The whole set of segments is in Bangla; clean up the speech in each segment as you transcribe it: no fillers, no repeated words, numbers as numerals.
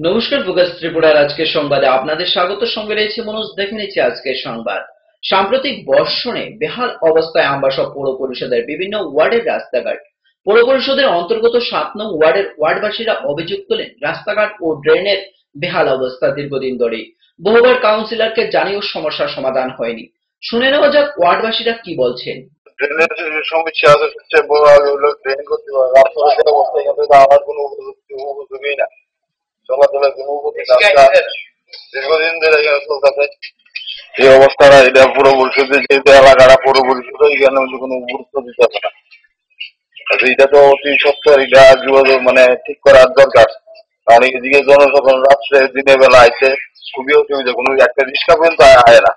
নমস্কার, ফোকাস ত্রিপুরার আজকের সংবাদে আপনাদের স্বাগত। সঙ্গে রয়েছে মনোজ। দেখে নিচ্ছি আজকের সংবাদ। সাম্প্রতিক বর্ষণে বেহাল অবস্থায় আমবাসা পৌর পরিষদের বিভিন্ন ওয়ার্ডের রাস্তাঘাট। পৌর পরিষদের অন্তর্গত 7 নং ওয়ার্ডের ওয়ার্ডবাসীরা অভিযোগ তোলেন রাস্তাঘাট ও ড্রেনের বেহাল অবস্থা দীর্ঘদিন ধরে। বহুবার কাউন্সিলরকে জানিয়েও সমস্যার সমাধান হয়নি। শুনে নেওয়া যাক ওয়ার্ডবাসীরা কি বলছেন। ড্রেনের সমস্যা আছে, সবচেয়ে বড় হলো ড্রেন করতে হবে। রাস্তাঘাটের অবস্থা এখানে তো আমার কোনো উপযোগী না, চলাচলের কোনো উপযোগী রাস্তা দীর্ঘদিন ধরে এখানে চলতেছে। এই অবস্থাটা এটা পুরো পরিষদের যেহেতু এলাকাটা পুরো পরিষদ এখানে কোনো গুরুত্ব দিতে হবে না। এটা তো অতি সত্তর, এটা যোগাযোগ মানে ঠিক করার দরকার। কারণ এদিকে জনসাধারণ রাত্রে দিনের বেলা আইতে খুবই অসুবিধা, কোনো একটা রিক্সা পর্যন্ত আয় না।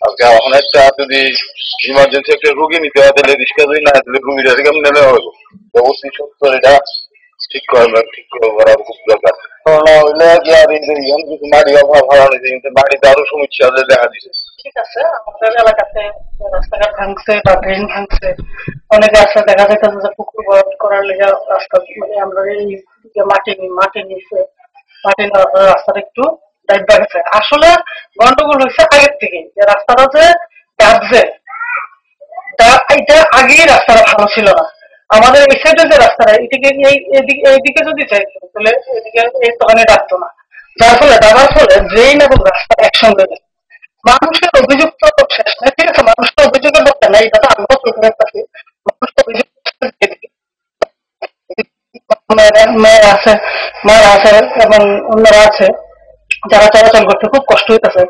আজকে অনেকটা যদি ইমার্জেন্সি একটা রুগী নিতে হয় তাহলে রিক্সা যদি না দিলে রুগীটা কেমন নেমে হবে। অতি সত্তর এটা ঠিক করা খুব দরকার। হইলে কি আর কিছু বাড়ি অভাব হওয়া হয়েছে, কিন্তু বাড়িতে আরো সমস্যা দেখা দিচ্ছে। ঠিক আছে, আমাদের এলাকাতে রাস্তাঘাট ভাঙছে বা ড্রেন ভাঙছে, অনেক রাস্তা দেখা যাইতেছে যে পুকুর ভরাট করার লেগে রাস্তা মানে আমরা এই যে মাটি নিচে মাটি রাস্তাটা একটু দায়িত্ব গেছে। আসলে গন্ডগোল হয়েছে আগের থেকে, যে রাস্তাটা যে কাটছে এটা আগেই রাস্তাটা ভালো ছিল না। আমাদের এই সাইডে যে রাস্তাটা এদিকে এইদিকে যদি চাইতো তাহলে এদিকে এই দোকানে ডাকতো না, যার ফলে ড্রেন এবং রাস্তা একসঙ্গে গেছে। মানুষের অভিযোগ তো শেষ নাই, ঠিক আছে, মানুষের অভিযোগের ব্যাপার নাই, এটা তো আমরাও চলতে পারছি। মানুষের অভিযোগ মেয়েরা আছে, মায়েরা আছে এবং অন্যরা আছে যারা চলাচল করতে খুব কষ্ট হইতেছে।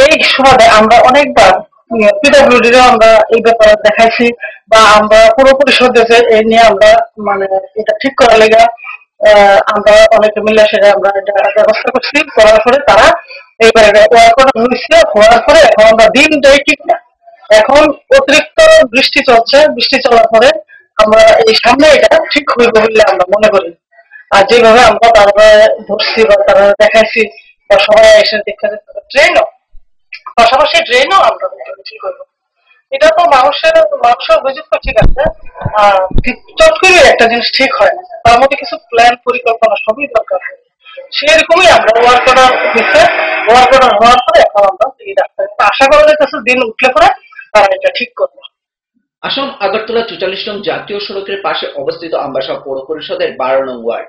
এই সময় আমরা অনেকবার পিডব্লিউডি আমরা এই ব্যাপারে দেখাইছি, বা আমরা পুরো পরিষদে যে এই নিয়ে আমরা মানে এটা ঠিক করার লেগে আমরা অনেকে মিলে সেটা আমরা এটা ব্যবস্থা করছি। করার পরে তারা এইবারে ওয়ার করা হয়েছে, হওয়ার পরে এখন আমরা দিন দেয় ঠিক না। এখন অতিরিক্ত বৃষ্টি চলছে, বৃষ্টি চলার পরে আমরা এই সামনে এটা ঠিক হইব বলে আমরা মনে করি। আর যেভাবে আমরা তারা ধরছি বা তারা দেখাইছি বা সবাই এসে দেখতে ট্রেনও পাশাপাশি ড্রেনও আমরা ঠিক করবো। এটা তো মানুষের অভিযোগ তো ঠিক আছে, চট করে একটা জিনিস ঠিক হয় না, তার মধ্যে কিছু প্ল্যান পরিকল্পনা সবই দরকার হয়। সেরকমই আমরা ওয়ার্ক করার দিচ্ছে, ওয়ার্ক করার হওয়ার পরে এখন আমরা এই রাস্তায় আশা করা যাইতেছে দিন উঠলে পরে তারা এটা ঠিক করবো। আসাম আগরতলা ৪৪ নং জাতীয় সড়কের পাশে অবস্থিত আমবাসা পৌর পরিষদের ১২ নং ওয়ার্ড।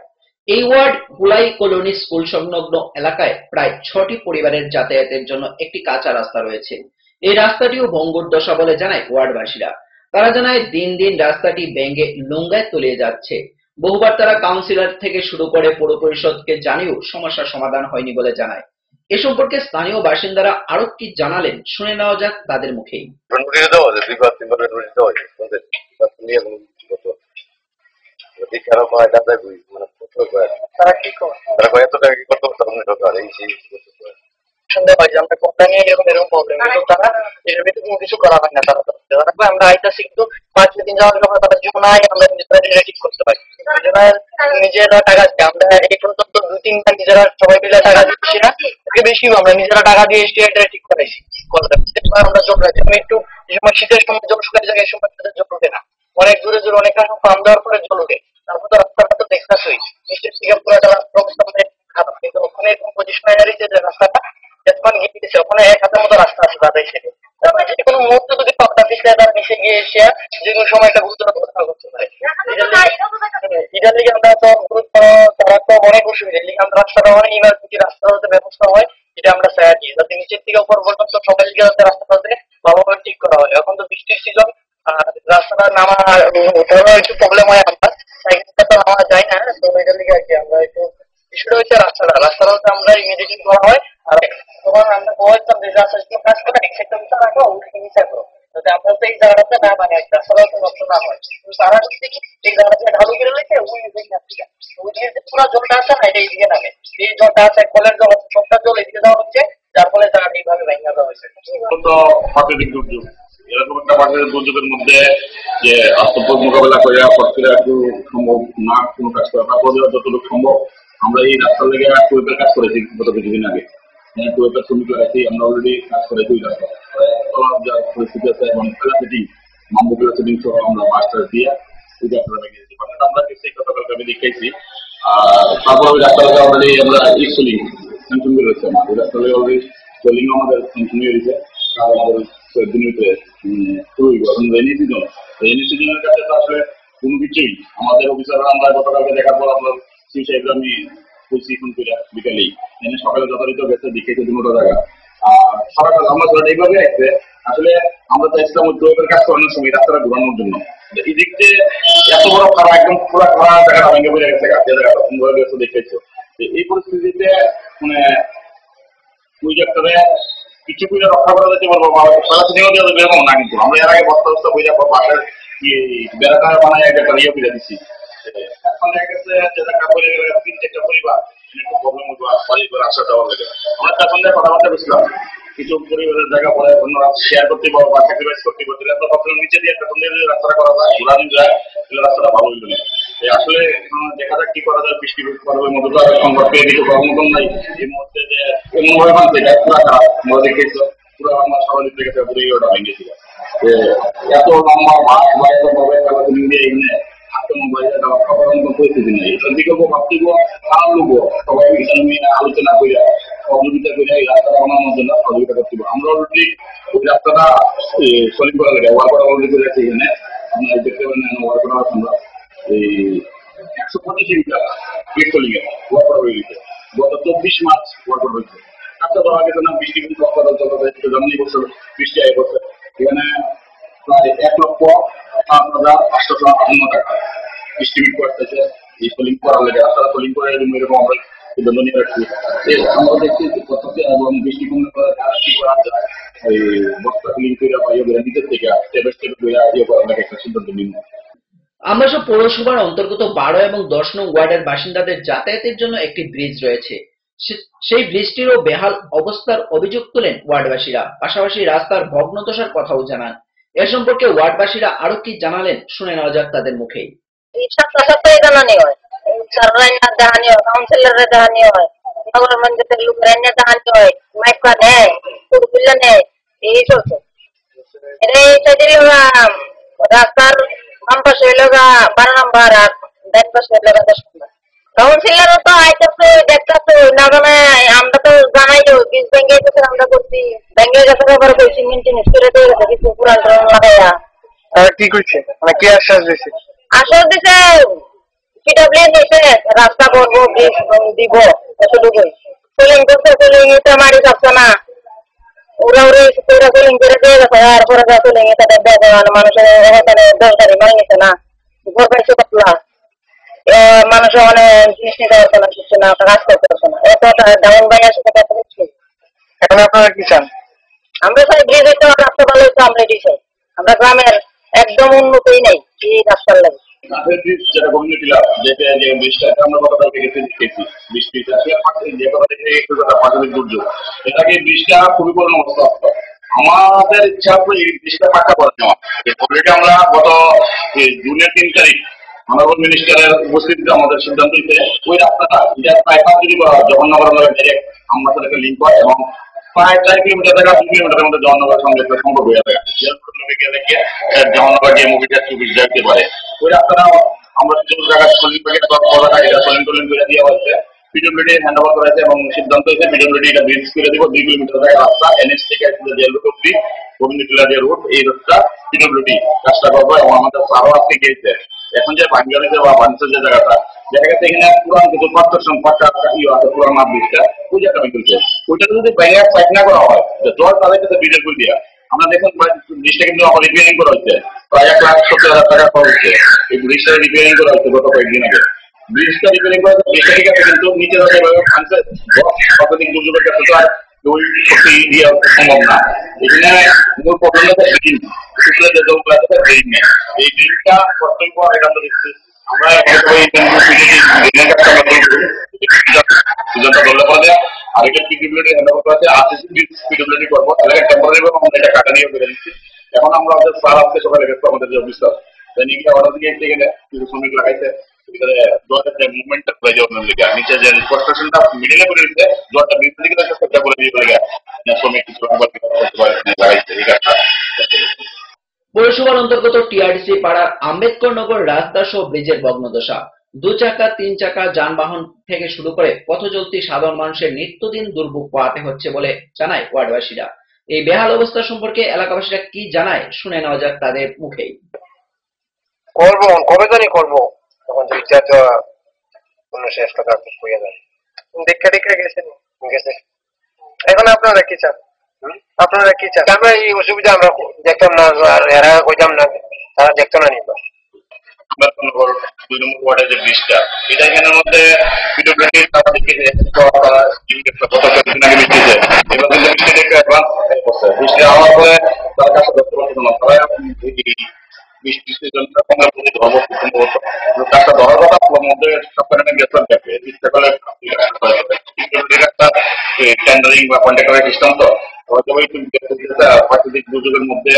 এই ওয়ার্ড হুলাই কলোনি স্কুল সংলগ্ন এলাকায় প্রায় ৬টি পরিবারের যাতায়াতের জন্য একটি কাঁচা রাস্তা রয়েছে। এই রাস্তাটিও ভঙ্গুর দশা বলে জানায় ওয়ার্ডবাসীরা। তারা জানায় দিন দিন রাস্তাটি ভেঙে নোংরায় তলিয়ে যাচ্ছে। বহুবার তারা কাউন্সিলর থেকে শুরু করে পৌর পরিষদকে জানিয়েও সমস্যার সমাধান হয়নি বলে জানায়। এ সম্পর্কে স্থানীয় বাসিন্দারা আরো কি জানালেন, শুনে নেওয়া যাক তাদের মুখেই। তারা কি করে এত টাকা কি করতে পারতো এই সন্দেহ হয় যে আমরা কোনটা নিয়ে এরকম প্রবলেম, কিন্তু তারা এটার ভিতরে কোনো কিছু করা হয় না। তারা আমরা আইতাছি কিন্তু ৫ দিন যাওয়ার সময় তারা জোনায় আমরা নিজেরা ঠিক করতে পারি। নিজেরা টাকা দিয়ে আমরা এই পর্যন্ত ২-৩ বার নিজেরা সবাই মিলে টাকা দিচ্ছি না, বেশি আমরা নিজেরা টাকা দিয়ে এসে এটা ঠিক করাইছি। আমরা জল রাখি, আমি একটু এই সময় শীতের সময় জল শুকাতে যায়, এই সময় জল উঠে না, অনেক দূরে দূরে অনেক পাম দেওয়ার পরে জল উঠে। তারপর তো রাস্তাটা তো দেখতেছই, নিশ্চয় থেকে পুরোটা রাস্তা অবস্থা খারাপ, কিন্তু ওখানে এরকম পজিশনে দাঁড়িয়েছে যে রাস্তাটা গিয়েছে, ওখানে ১ হাতের মতো রাস্তা আছে তাদের সেটা। যে কোনো মুহূর্তে যদি পাবনা পিছলে তার নিচে গিয়ে এসে যে কোনো সময় একটা গুরুতর ঘটনা করতে পারে। এটা থেকে আমরা তো গুরুত্ব, তারা তো অনেক অসুবিধা, আমরা রাস্তাটা অনেক ইমার্জেন্সি রাস্তা যাতে ব্যবস্থা হয় এটা আমরা চাই আর কি, যাতে নিচের থেকে উপর পর্যন্ত সবাই যাতে রাস্তাটাতে ভালোভাবে ঠিক করা হয়। এখন তো বৃষ্টির সিজন, রাস্তাটা নামা ওঠারও একটু প্রবলেম হয়, আমরা সাইকেলটা তো নামা যায় না, তো এটার দিকে আর কি আমরা একটু বিষয়টা হচ্ছে রাস্তাটা হচ্ছে আমরা ইমিডিয়েটলি করা হয়। আর তখন আমরা বলতাম যে রাস্তা কাজ করে এক সেক্টর ভিতরে রাখো, ওইখানে নিচে করো, যাতে আমরা তো এই জায়গাটাতে না মানে রাস্তাটা নষ্ট না হয়। কিন্তু তারা হচ্ছে কি এই জায়গাটা ঢালু করে রয়েছে, ওই ওইদিকে যে পুরো জলটা আছে না এটা এইদিকে নামে, এই জলটা আছে কলের জল আছে, সবটা জল এদিকে দেওয়া হচ্ছে, যার ফলে তারা এইভাবে ভেঙে দেওয়া হয়েছে। প্রাকৃতিক দুর্যোগ, এরকম একটা প্রাকৃতিক দুর্যোগের মধ্যে যে আত্মপদ মোকাবেলা করে করতে একটু সম্ভব না, কোনো কাজ করা না, যতটুকু সম্ভব আমরা এই রাস্তার লেগে টুয়েপের কাজ করেছি গত কিছুদিন আগে। টুয়েপের শ্রমিক রাখি আমরা অলরেডি কাজ করেছি ওই রাস্তা যা পরিস্থিতি আছে, এবং ফেলাফিটি মামবুকের সেটিং সহ আমরা মাস্টার দিয়ে ওই রাস্তাটা গিয়েছি। আমরা সেই গতকালকে আমি দেখাইছি। আর তারপর ওই রাস্তাটা অলরেডি আমরা স্কুলিং সেন্ট্রাল রয়েছে আমাদের রাস্তাটা অলরেডি স্কুলিং আমাদের সেন্ট্রাল রয়েছে আমাদের কয়েকদিনের ভিতরে শুরুই এখন রেনি সিজনের কাছে তো আসলে কোনো কিছুই আমাদের অফিসাররা আমরা গতকালকে দেখার পর আপনার সেই সাহেব আমি বলছি ফোন করে বিকালেই এনে সকালে যথারীত গেছে দেখেছে দুটো জায়গা আর সরকার আমরা ধরেন এইভাবে আসছে আসলে আমরা চাইছিলাম ওই প্রয়োগের কাজ করানোর সময় রাস্তাটা ঘোরানোর জন্য এই দিক দিয়ে এত বড় খারাপ একদম পুরো খারাপ জায়গাটা ভেঙে পড়ে গেছে যে জায়গাটা সুন্দর গেছে দেখেছো এই পরিস্থিতিতে মানে ওই জায়গাটাতে কিছু করে রক্ষা করা যেতে পারবো বেরোবো না কিন্তু আমরা এর আগে বস্তা বস্তা বই যাবো বাসের বেড়াটা বানায় একটা ইয়ে ফিরে দিচ্ছি এখন দেখা গেছে যে জায়গা পড়ে গেলে 3-4টা পরিবার একটু প্রবলেম হতো বাড়ির আসা যাওয়া লাগে আমরা তখন কথাবার্তা বুঝলাম কিছু পরিবারের জায়গা পরে অন্যরা শেয়ার করতে পারবো বা স্যাক্রিফাইস করতে পারবো এত ভাবছিলাম নিচে দিয়ে একটা সুন্দর রাস্তাটা করা যায় ঘোরানো যায় তাহলে রাস্তাটা ভালো হইল না আসলে দেখা যাক কি করা যায় বৃষ্টি পর্বের মধ্যে তো সংবাদ পেয়ে কিছু করার মতন নাই এই মুহূর্তে যে এমনভাবে মানছে এটা পুরা খারাপ আমরা দেখেছি পুরো আমার স্বাভাবিক থেকে পুরো ইয়েটা ভেঙেছিল এত লম্বা মাছ বা এত মোবাইল খেলাধুলি দিয়ে এনে হাতে মোবাইল খাবার মতো পরিস্থিতি নেই এটার দিকে ভাবতেই খারাপ লোক সবাই আলোচনা করে সহযোগিতা করে এই রাস্তাটা বানানোর জন্য সহযোগিতা করতে আমরা অলরেডি ওই রাস্তাটা সলিড করা লাগে ওয়ার করা অলরেডি করে আছে এখানে আপনারা দেখতে পারেন ওয়ার করা আমরা এই 125 মিটার পেট্রোলিং এর ওয়ার করা হয়ে গেছে গত 24 মার্চ ওয়ার করা হয়েছে রাস্তা দেওয়া গেছে না বৃষ্টি কিন্তু হাসপাতাল চলতে জানি বছর বৃষ্টি আয় করছে এখানে প্রায় 1,07,858 টাকা এস্টিমেট করতেছে এই সোলিং করার লেগে রাস্তাটা সোলিং করে এরকম আমরা সিদ্ধান্ত নিয়ে রাখছি আমরা দেখছি এবং বৃষ্টি কমে কি করা যায় এই বস্তা সোলিং করে নিজের থেকে স্টেপ স্টেপ করে করার লেগে একটা সিদ্ধান্ত নিন আমরাসব পৌরসভার অন্তর্গত 12 এবং 10 নং ওয়ার্ডের বাসিন্দাদের যাতায়াতের জন্য একটি ব্রিজ রয়েছে সেই ব্রিজটিরও বেহাল অবস্থার অভিযোগ তোলেন ওয়ার্ডবাসীরা পাশাপাশি রাস্তার ভগ্নদশার কথাও জানান এ সম্পর্কে ওয়ার্ডবাসীরা আরো কি জানালেন শুনে নেওয়া যাক তাদের মুখেই সপ্তাহে জানানি হয় সরকারের জানানি হয় কাউন্সিলরের জানানি হয় নগর পঞ্চায়েতের লোকের জানানি হয় মাইকা নেয় ফুটবিল্লা নেয় এই চলছে রাস্তার বাম পাশে হইল 12 নম্বর আর ডান পাশে হইল 10 নম্বর কাউন্সিলরও তো আইতেছে দেখতেছে না জানে আমরা তো জানাই বীজ ব্যাংকে গেছে আমরা করছি ব্যাংকে গেছে আবার কইছি মেনটেন্স করে দিয়ে গেছে কিছু পুরান লাগাইয়া কি করছে মানে কি আশ্বাস দিছে আশ্বাস দিছে পিডব্লিউ নিছে রাস্তা করবো ব্রিজ দিব এতটুকুই সোলিং করছে সোলিং এটা মারি যাচ্ছে না ওরা সোলিং করে দিয়ে গেছে এরপরে সোলিং এটা দেখে মানুষের এখানে দরকারি মাল নিছে না উপর পাইছে পাতলা মানুষের অনেক জিনিস নিতে পারছে না কিছু না কাজ করতে পারছে না এত ডাউন বাই আসে কথা বলছি এখন আপনারা কি চান আমরা চাই ব্রিজ হইতে রাস্তা ভালো হইতে আমরা এটি চাই আমরা গ্রামের একদম উন্নতই নেই এই রাস্তার লাগে যেটা কমিউনিটি লাভ যেটা যে বৃষ্টি আমরা গতকালকে দেখেছি বৃষ্টি যে কথা দেখে একটু কথা প্রাকৃতিক দুর্যোগ এটাকে বৃষ্টিটা খুবই বড় অবস্থা আমাদের ইচ্ছা এই বৃষ্টিটা পাক্কা করে নেওয়া অলরেডি আমরা গত জুনের 3 তারিখ অনারেবল মিনিস্টারের উপস্থিতিতে আমাদের সিদ্ধান্ত নিতে ওই রাস্তাটা প্রায় 5 যদি জগন্নগর আমরা ডাইরেক্ট আমরা তাদেরকে লিঙ্ক হয় এবং প্রায় 4 কিলোমিটার জায়গা 2 কিলোমিটারের মধ্যে জগন্নগরের সঙ্গে একটা সম্পর্ক হয়ে যায় গেলে গিয়ে জগন্নগর গিয়ে মুভিটা 24 যেতে পারে ওই রাস্তাটা আমরা কিছু জায়গায় সলিং প্যাকেট বা বড় গাড়িটা সলিং করে দেওয়া হয়েছে পিডব্লিউডি হ্যান্ড ওভার করা হয়েছে এবং সিদ্ধান্ত হয়েছে পিডব্লিউডি এটা ব্রিজ করে দিব 2 কিলোমিটার জায়গা রাস্তা এনএস থেকে জেল রোড অব্দি গোবিন্দপুরা রোড এই রোডটা পিডব্লিউডি কাজটা করবো এবং আমাদের সারও আজকে গিয়েছে এখন যে বাঙ্গালিতে বা বাঞ্চের যে জায়গাটা দেখা গেছে এখানে পুরান কিছু পার্থক্য পাট্টা আছে পুরান মাপ ব্রিজটা ওই জায়গাটা চলছে ওইটা যদি বাইরে সাইড না করা হয় জল তাদের কাছে ব্রিজের করে দেওয়া আমরা দেখুন ব্রিজটা কিন্তু আমার রিপেয়ারিং করা হচ্ছে প্রায় 1,70,000 টাকা খরচ হচ্ছে এই ব্রিজটা রিপেয়ারিং করা হচ্ছে গত কয়েকদিন আগে ব্রিজটা রিপেয়ারিং করা হচ্ছে ব্রিজটা ঠিক আছে কিন্তু নিচে প্রাকৃতিক দুর্যোগের কাছে তো আর ওই ক্ষতি দিয়ে সম্ভব না এখানে মূল প্রবলেম হচ্ছে ড্রেন এই ড্রেনটা কর্তব্য পর এটা আমরা দেখছি আমরা সিদ্ধান্ত ধরলে পরে আরেকটা পিডব্লিউডি হ্যান্ড ওভার করা আছে পিডব্লিউডি করবো তাহলে টেম্পোরারি ভাবে আমরা এটা কাটা নিয়ে করে দিচ্ছি এখন আমরা আমাদের স্যার আজকে সকালে গেছে আমাদের যে অফিসার নিচে অর্ডার দিয়ে এসে গেলে কিছু শ্রমিক লাগাইছে জলের যে মুভমেন্টটা হয়ে যাওয়ার লেগে নিচে যে কনস্ট্রাকশনটা মিডিলে করে দিচ্ছে জলটা বিদ্যুৎ দিকে চেষ্টা করে দিয়ে লেগে শ্রমিক কিছু লাগাইছে এই কাজটা পৌরসভার অন্তর্গত টিআরডিসি পাড়ার আম্বেদকর নগর রাস্তা সহ ব্রিজের ভগ্নদশা দু চাকা 3 চাকা যানবাহন থেকে শুরু করে পথচলতি সাধারণ মানুষের নিত্যদিন দুর্ভোগ পোহাতে হচ্ছে বলে জানায় ওয়ার্ডবাসীরা। এই বেহাল অবস্থা সম্পর্কে এলাকাবাসীরা কি জানায় শুনে নেওয়া যাক তাদের মুখেই। করবো কবে জানি করবো, তখন রিচার্জ কোনো শেষ কথা হয়ে যায়। দেখে গেছেন গেছে। এখন আপনারা কি চান? আমরা এই অসুবিধা আমরা দেখতাম না, আর এরা কইতাম না, তারা দেখতো না নিবা। 2 নম্বর ওয়ার্ডের যে ব্রিজটা, এটা এখানের মধ্যে পিডব্লিউডির কাজ দেখেছে, বৃষ্টি হওয়ার পরে তার কাছে বৃষ্টির জন্য কাজটা ধরার কথা মধ্যে সরকারের গ্রেফতার দেখে চেষ্টা করে একটা টেন্ডারিং বা কন্ট্রাক্টরের সিস্টেম, তো হয়তো প্রাকৃতিক দুর্যোগের মধ্যে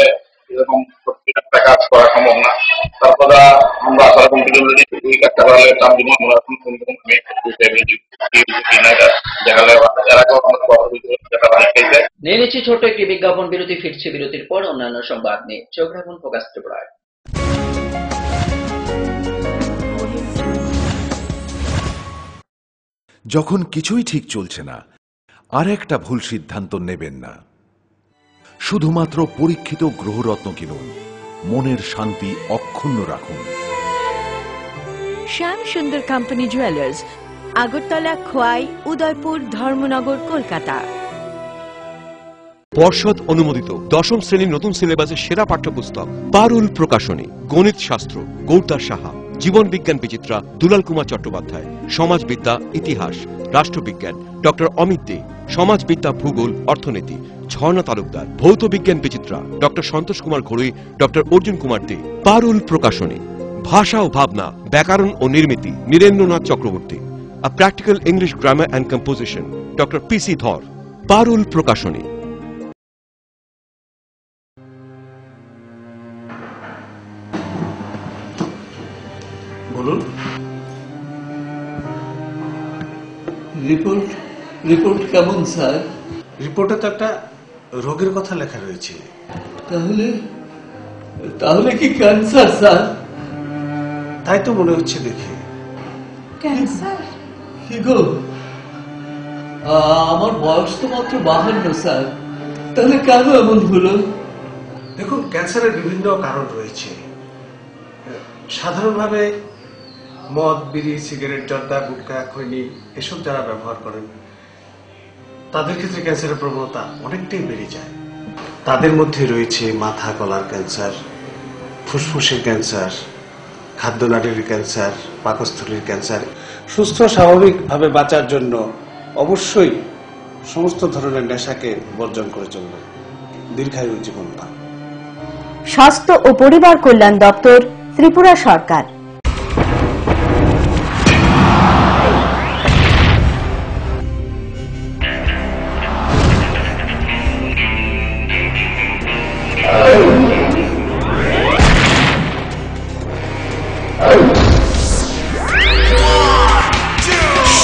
এরকম প্রত্যেকটা কাজ করা সম্ভব না। তারপরে আমরা সেরকম এই কাজটা করলে চাপ দিব আমরা নিয়ে নিচ্ছি ছোট্ট একটি বিজ্ঞাপন বিরতি, ফিরছি বিরতির পর অন্যান্য সংবাদ নিয়ে। চোখ রাখুন ফোকাস ত্রিপুরায়। যখন কিছুই ঠিক চলছে না, আর একটা ভুল সিদ্ধান্ত নেবেন না। শুধুমাত্র পরীক্ষিত গ্রহরত্ন কিনুন, মনের শান্তি অক্ষুণ্ণ রাখুন। শ্যাম সুন্দর কোম্পানি জুয়েলার্স, আগরতলা, খোয়াই, উদয়পুর, ধর্মনগর, কলকাতা। পর্ষদ অনুমোদিত 10ম শ্রেণীর নতুন সিলেবাসের সেরা পাঠ্যপুস্তক পারুল প্রকাশনী, গণিত শাস্ত্র গৌরদাস সাহা, জীবন বিজ্ঞান বিচিত্রা দুলাল কুমার চট্টোপাধ্যায়, সমাজবিদ্যা ইতিহাস রাষ্ট্রবিজ্ঞান ডক্টর অমিত দে, সমাজবিদ্যা ভূগোল অর্থনীতি ঝর্ণা তালুকদার, ভৌত বিজ্ঞান বিচিত্রা ডক্টর সন্তোষ কুমার ঘড়ুই, ডক্টর অর্জুন কুমার দে। পারুল প্রকাশনী, ভাষা ও ভাবনা, ব্যাকরণ ও নির্মিতি Nirendranath Chakraborty, a practical English grammar and composition doctor P C Dhar. Parul প্রকাশনী। বলুন। রিপোর্ট কেমন স্যার? রিপোর্টে তো একটা রোগের কথা লেখা রয়েছে। তাহলে কি ক্যান্সার স্যার? তাই তো মনে হচ্ছে দেখে। ক্যান্সার? কি গো, আমার বয়স তো মাত্র 52 স্যার, তাহলে কেন এমন হলো? দেখুন, ক্যান্সারের বিভিন্ন কারণ রয়েছে। সাধারণভাবে মদ, বিড়ি, সিগারেট, জর্দা, গুটখা, খৈনি এসব যারা ব্যবহার করেন তাদের ক্ষেত্রে ক্যান্সারের প্রবণতা অনেকটাই বেড়ে যায়। তাদের মধ্যে রয়েছে মাথা গলার ক্যান্সার, ফুসফুসের ক্যান্সার, খাদ্যনালীর ক্যান্সার, পাকস্থলীর ক্যান্সার। সুস্থ স্বাভাবিকভাবে বাঁচার জন্য অবশ্যই সমস্ত ধরনের নেশাকে বর্জন করে চলবে, দীর্ঘায়ু জীবন পান। স্বাস্থ্য ও পরিবার কল্যাণ দপ্তর, ত্রিপুরা সরকার।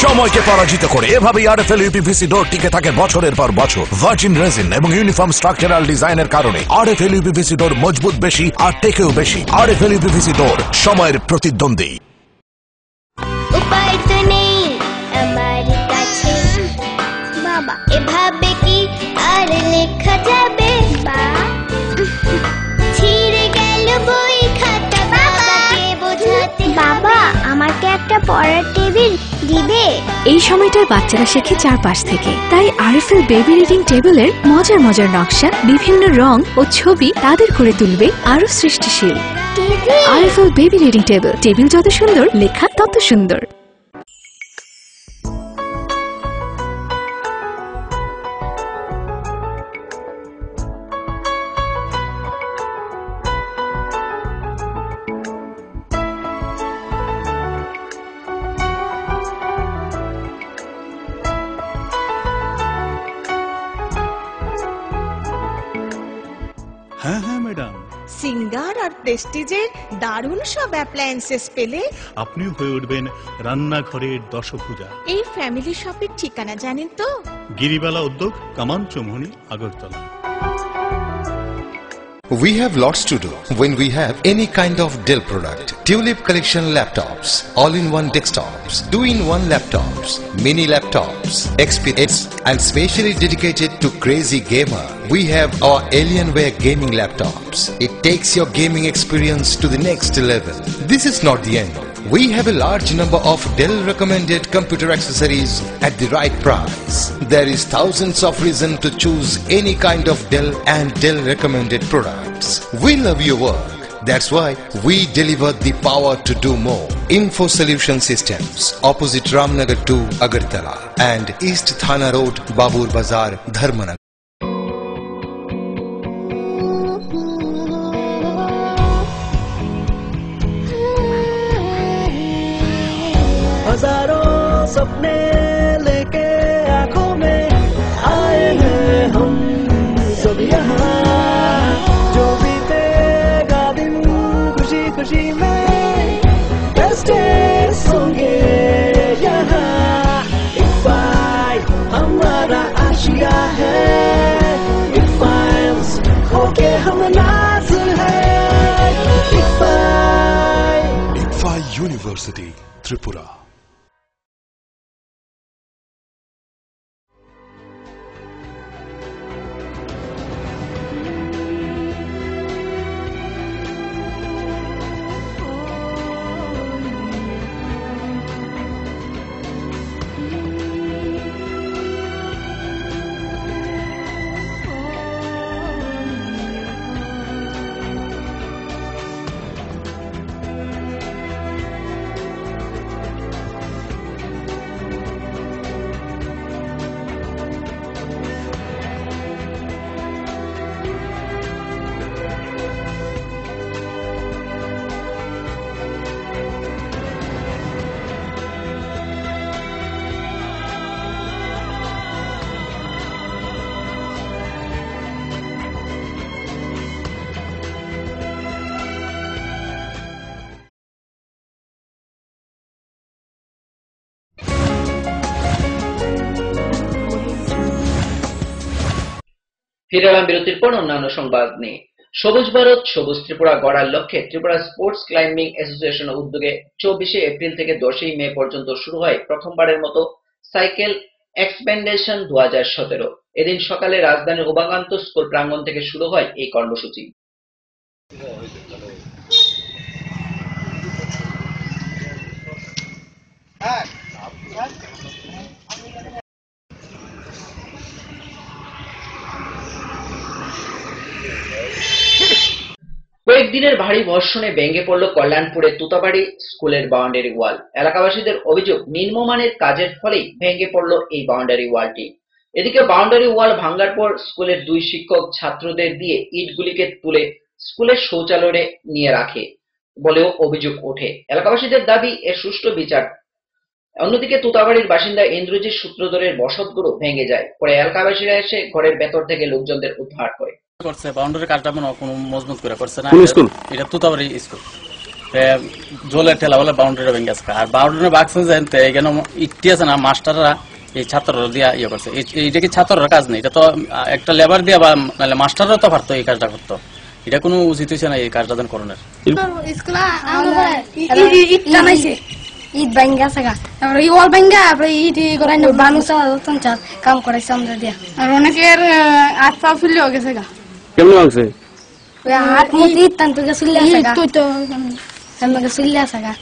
সময়কে পরাজিত করে এভাবেই আরএফএল ইউপিভিসি ডোর টিকে থাকে বছরের পর বছর। ভার্জিন রেজিন এবং ইউনিফর্ম স্ট্রাকচারাল ডিজাইনের কারণে আরএফএল ইউপিভিসি ডোর মজবুত বেশি আর টেকেও বেশি। আরএফএল ইউপিভিসি ডোর, সময়ের প্রতিদ্বন্দ্বী। উপায় তো নেই আমার কাছে বাবা, এভাবে কি আর লেখা যাবে? ছিঁড়ে গেল বই খাতা, বাবাকে বোঝাতে। বাবা, আমাকে একটা পড়ার টেবিল দিবে? এই সময়টার বাচ্চারা শেখে চারপাশ থেকে, তাই আরএফএল বেবি রিডিং টেবিলের মজার মজার নকশা, বিভিন্ন রং ও ছবি তাদের করে তুলবে আরো সৃষ্টিশীল। আরএফএল বেবি রিডিং টেবিল যত সুন্দর, লেখা তত সুন্দর। হ্যাঁ হ্যাঁ ম্যাডাম, সিঙ্গার আর প্রেস্টিজের দারুণ সব অ্যাপ্লায়েন্সেস পেলে আপনিও হয়ে উঠবেন রান্নাঘরের দশভুজা। এই ফ্যামিলি শপের ঠিকানা জানেন তো? গিরিবালা উদ্যোগ, কামান Chowmuhani, Agartala. We have lots to do when we have any kind of Dell product. Tulip collection laptops, all-in-one desktops, 2-in-1 laptops, mini laptops, XPS, and specially dedicated to crazy gamer. We have our Alienware gaming laptops. It takes your gaming experience to the next level. This is not the end. We have a large number of Dell recommended computer accessories at the right price. There is thousands of reasons to choose any kind of Dell and Dell recommended products. We love your work. That's why we deliver the power to do more. Info Solution Systems, opposite Ramnagar 2, Agartala, and East Thana Road, Babur Bazar, Dharmanagar. हजारों सपने लेके आंखों में आए हैं हम सब यहाँ जो बीतेगा दिन खुशी खुशी में कैसे होंगे यहाँ इफ़ाई हमारा आशिया है इफ़ाइल्स होके हम नाज है इक्फाई यूनिवर्सिटी त्रिपुरा। ফিরে এলাম বিরতির পর অন্যান্য সংবাদ নিয়ে। সবুজ ভারত সবুজ ত্রিপুরা গড়ার লক্ষ্যে ত্রিপুরা স্পোর্টস ক্লাইম্বিং অ্যাসোসিয়েশনের উদ্যোগে 24 এপ্রিল থেকে 10 মে পর্যন্ত শুরু হয় প্রথমবারের মতো সাইকেল এক্সপেন্ডেশন 2017। এদিন সকালে রাজধানীর উমাকান্ত স্কুল প্রাঙ্গণ থেকে শুরু হয় এই কর্মসূচি। কয়েকদিনের ভারী বর্ষণে ভেঙে পড়ল কল্যাণপুরের তুতাবাড়ি স্কুলের বাউন্ডারি ওয়াল। এলাকাবাসীদের অভিযোগ, নিম্নমানের কাজের ফলেই ভেঙে পড়ল এই বাউন্ডারি ওয়ালটি। এদিকে বাউন্ডারি ওয়াল ভাঙার পর স্কুলের 2 শিক্ষক ছাত্রদের দিয়ে ইটগুলিকে তুলে স্কুলের শৌচালয়ে নিয়ে রাখে বলেও অভিযোগ ওঠে। এলাকাবাসীদের দাবি এর সুষ্ঠু বিচার। অন্যদিকে তুতাবাড়ির বাসিন্দা ইন্দ্রজিৎ সূত্রধরের বসতগুলো ভেঙে যায়। পরে এলাকাবাসীরা এসে ঘরের ভেতর থেকে লোকজনদের উদ্ধার করে। করছে বাউন্ডারি কাজটা মনে কোনো মজবুত করে করছে না। এটা তুতাবাড়ি স্কুল জলের ঠেলা বলে বাউন্ডারি ভেঙে গেছে। আর বাউন্ডারি বাক্স জানতে এখানে ইটি আছে না, মাস্টাররা এই ছাত্ররা দিয়া ইয়ে করছে। এইটা কি ছাত্ররা কাজ নেই, এটা তো একটা লেবার দিয়া বা নাহলে মাস্টাররা তো পারতো এই কাজটা করতো। এটা কোনো উচিত হয়েছে না এই কাজটা দেন করণের। ঈদ ভাঙ্গা থাকা তারপরে ইওয়াল ভাঙ্গা তারপরে ঈদ করাই না বানুসা তঞ্চাল কাম করাইছে আমরা দিয়া। আর অনেকের হাত পা ফুলে গেছে গা। কেমন লাগছে? হাত মুতি তান্ত গেছিল গা। তুই তো আমাকে সুইলা থাকা।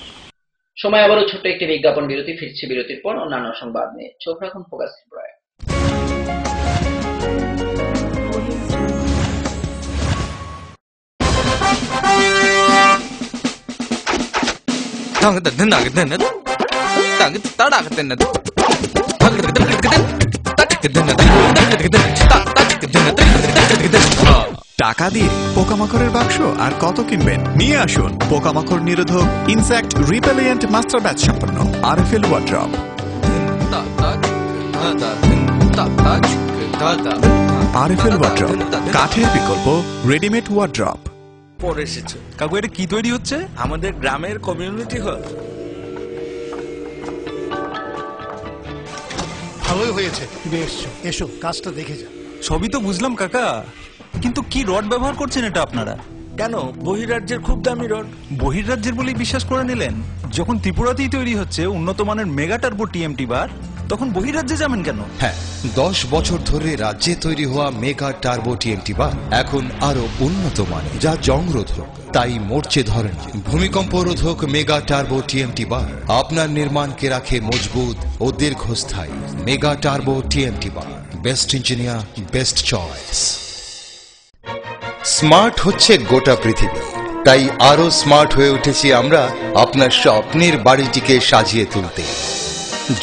সময় আবারও ছোট্ট একটি বিজ্ঞাপন বিরতি। ফিরছে বিরতির পর অন্যান্য সংবাদ নিয়ে। চোখ রাখুন ফোকাস ত্রিপুরায়। টাকা দিয়ে পোকামাকড়ের বাক্স আর কত কিনবেন? নিয়ে আসুন পোকামাকড় নিরোধক ইনসেক্ট রিপেলিয়েন্ট মাস্টার ব্যাচ সম্পন্ন আরএফএল ওয়ার্ড্রপ। আরএফএল ওয়ার্ড্রপ, কাঠের বিকল্প রেডিমেড ওয়ার্ড্রপ। পরে এসেছে কাকু, এটা কি তৈরি হচ্ছে? আমাদের গ্রামের কমিউনিটি হল। ভালোই হয়েছে তুমি এসছো, এসো কাজটা দেখে যা। সবই তো বুঝলাম কাকা, কিন্তু কি রড ব্যবহার করছেন এটা আপনারা? কেন বহিরাজ্যের খুব দামি রড? বহিরাজ্যের বলেই বিশ্বাস করে নিলেন? যখন ত্রিপুরাতেই তৈরি হচ্ছে উন্নত মানের মেগা টার্বো টিএমটি বার, তখন বহিরাজ্যে যাবেন কেন? হ্যাঁ, 10 বছর ধরে রাজ্যে তৈরি হওয়া মেগা টার্বো টিএমটি বার এখন আরো উন্নত মানের, যা জংরোধক, তাই মরচে ধরে না। ভূমিকম্প রোধক মেগা টার্বো টিএমটি বার আপনার নির্মাণকে রাখে মজবুত ও দীর্ঘস্থায়ী। মেগা টার্বো টিএমটি বার, best engineer, best choice. Smart হচ্ছে গোটা পৃথিবী, তাই আরো স্মার্ট হয়ে উঠেছি আমরা আপনার স্বপ্নের বাড়িটিকে সাজিয়ে তুলতে।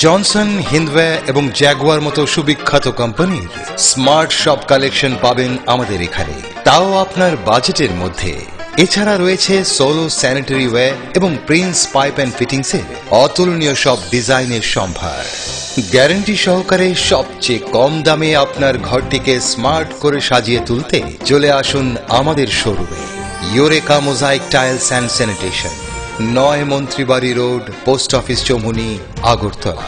জনসন, হিন্দওয়ে এবং জ্যাগুয়ার মতো সুবিখ্যাত কোম্পানির স্মার্ট সব কালেকশন পাবেন আমাদের এখানে, তাও আপনার বাজেটের মধ্যে। এছাড়া রয়েছে সোলো স্যানিটারি ওয়্যার এবং প্রিন্স পাইপ অ্যান্ড ফিটিংসের অতুলনীয় সব ডিজাইনের সম্ভার। গ্যারান্টি সহকারে সবচেয়ে কম দামে আপনার ঘরটিকে স্মার্ট করে সাজিয়ে তুলতে চলে আসুন আমাদের শোরুমে। Eureka mosaic tiles and sanitation, 9 Mantribari road, post office Choumuhani, Agartala.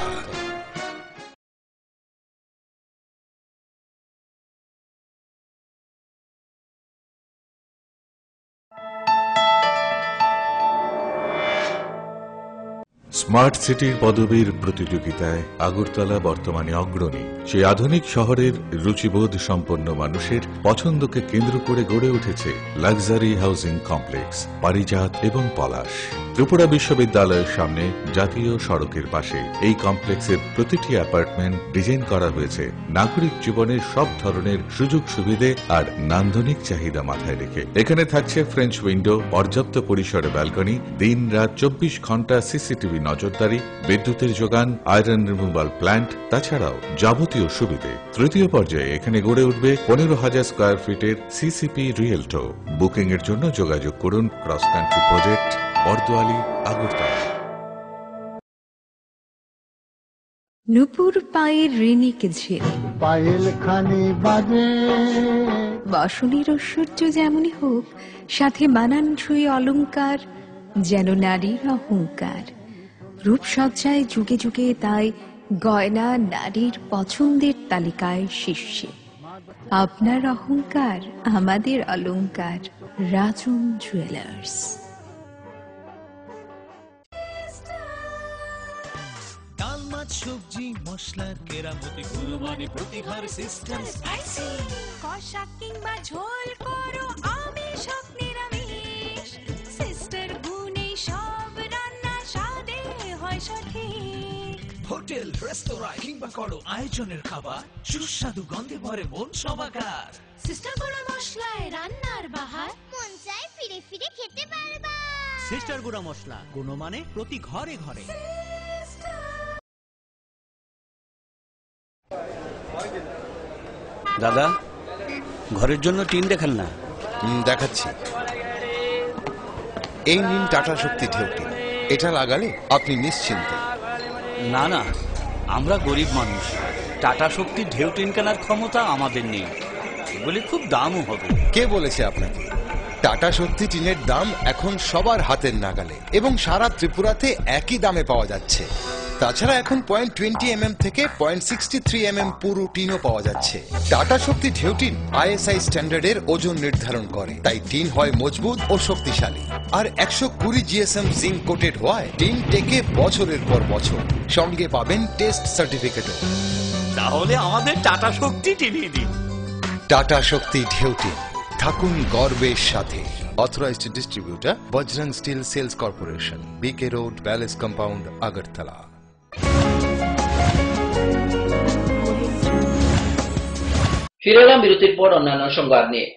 Smart সিটির পদবীর প্রতিযোগিতায় আগরতলা বর্তমানে অগ্রণী। সেই আধুনিক শহরের রুচিবোধ সম্পন্ন মানুষের পছন্দকে কেন্দ্র করে গড়ে উঠেছে লাক্সারি হাউজিং কমপ্লেক্স পারিজাত এবং পলাশ। ত্রিপুরা বিশ্ববিদ্যালয়ের সামনে জাতীয় সড়কের পাশে এই কমপ্লেক্সের প্রতিটি অ্যাপার্টমেন্ট ডিজাইন করা হয়েছে নাগরিক জীবনের সব ধরনের সুযোগ সুবিধে আর নান্দনিক চাহিদা মাথায় রেখে। এখানে থাকছে ফ্রেঞ্চ উইন্ডো, পর্যাপ্ত পরিসরে ব্যালকনি, দিন রাত 24 ঘন্টা সিসিটিভি নজরদারি, বিদ্যুতের যোগান, আয়রন রিমুভাল প্ল্যান্ট, তাছাড়াও যাবতীয় সুবিধে। তৃতীয় পর্যায়ে এখানে গড়ে উঠবে 15,000 স্কয়ার ফিটের সিসিপি রিয়েলটো। বুকিং এর জন্য যোগাযোগ করুন cross country project, Bordowali, Agartala. নুপুর পায়ের ঋণিক ঝিল, পায়েল খানি বাজে, বসনের ঐশ্বর্য যেমনই হোক, সাথে মানানসই অলংকার, যেন নারীর অহংকার। রূপসজ্জায় যুগে যুগে তাই গয়না নারীর পছন্দের তালিকায় শীর্ষে। আপনার অহংকার আমাদের অলংকার, রাজন জুয়েলার্স। ডাল মাছ সবজি মশলার কেরামতি গুণমানে প্রতিভার সিস্টেম স্পাইসি। কষা কিংবা ঝোল করো আমিষ হোক নিরামিষ, সিস্টার গুণে সব রান্না স্বাদে হয় সঠিক। হোটেল রেস্তোরাঁ কিংবা করো আয়োজনের খাবার, সুস্বাদু গন্ধে ভরে মন সবাকার। সিস্টার গুঁড়া মশলায় রান্নার বাহার, মন চাই ফিরে ফিরে খেতে পারবা। সিস্টার গুঁড়া মশলা, গুণমানে প্রতি ঘরে ঘরে। দাদা, ঘরের জন্য টিন দেখান না। দেখাচ্ছি। এই নিন টাটা শক্তি ঢেউটি, এটা লাগালে আপনি নিশ্চিন্ত। না না, আমরা গরিব মানুষ, টাটা শক্তির ঢেউ টিন কেনার ক্ষমতা আমাদের নেই। এগুলি খুব দামও হবে। কে বলেছে আপনাকে? টাটা শক্তি টিনের দাম এখন সবার হাতের নাগালে এবং সারা ত্রিপুরাতে একই দামে পাওয়া যাচ্ছে। তাছাড়া এখন 0.20 থেকে 0.63 পুরো টিনও পাওয়া যাচ্ছে। টাটা শক্তি ঢেউ টিন ISI স্ট্যান্ডার্ডের ওজন নির্ধারণ করে, তাই টিন হয় মজবুত ও শক্তিশালী। আর 120 GSM জিঙ্ক কোটেড হওয়ায় টিন টেকে বছরের পর বছর। সঙ্গে পাবেন টেস্ট সার্টিফিকেটও। তাহলে আমাদের টাটা শক্তি টিনিয়ে দিন। টাটা শক্তি ঢেউ টিন, থাকুন গর্বের সাথে। Authorised distributor Bajrang steel sales corporation, BK road, palace compound, Agartala. ফিরে এলাম বিরতির পর অন্যান্য সংবাদ নিয়ে।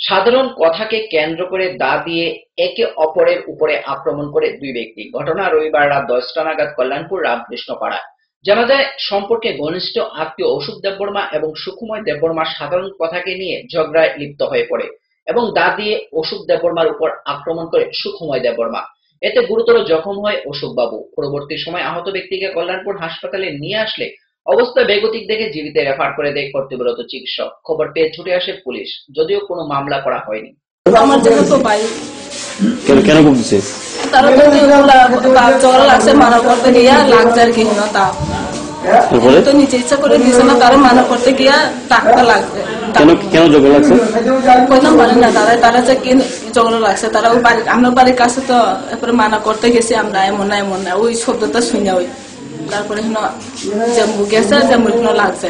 সাধারণ কথাকে কেন্দ্র করে দা দিয়ে একে অপরের উপরে আক্রমণ করে দুই ব্যক্তি। ঘটনা রবিবার রাত 10টা নাগাদ কল্যাণপুর রামকৃষ্ণ পাড়ায়। জানা যায়, সম্পর্কে ঘনিষ্ঠ আত্মীয় অশোক দেববর্মা এবং সুকুময় দেববর্মা সাধারণ কথাকে নিয়ে ঝগড়ায় লিপ্ত হয়ে পড়ে এবং দা দিয়ে অশোক দেববর্মার উপর আক্রমণ করে সুকুময় দেববর্মা। এতে গুরুতর জখম হয় অশোক বাবু। পরবর্তী সময় আহত ব্যক্তিকে কল্যাণপুর হাসপাতালে নিয়ে আসলে অবস্থা বেগতিক দেখে জীবিত রেফার করে দেয় কর্তব্যরত চিকিৎসক। খবর পেয়ে ছুটে আসে পুলিশ, যদিও কোনো মামলা করা হয়নি। আমার জায়গা তো ভাই কেন বলছে তারা তো জ্বর লাগছে, মানা করতে গিয়া লাগছে আর কি না, তা তো নিচে ইচ্ছা করে দিছে না, তারা মানা করতে গিয়া টাকা লাগছে। কেন ঝগড়া লাগছে কইতাম পারেন না তারা যে কি ঝগড়া লাগছে তারা ওই বাড়ি আমার বাড়ির কাছে তো এরপরে মানা করতে গেছি আমরা এমন না ওই শব্দটা শুনে ওই তারপরে জম্বু গেছে জম্বুর কোনো লাগছে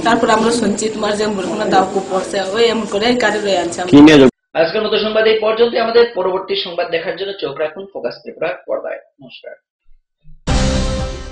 তারপরে আমরা শুনছি তোমার জম্বুর কোনো দাও খুব পড়ছে ওই এমন করে গাড়ি রয়ে আনছে। আজকের মতো সংবাদ এই পর্যন্ত। আমাদের পরবর্তী সংবাদ দেখার জন্য চোখ রাখুন ফোকাস ত্রিপুরা পর্দায়। নমস্কার।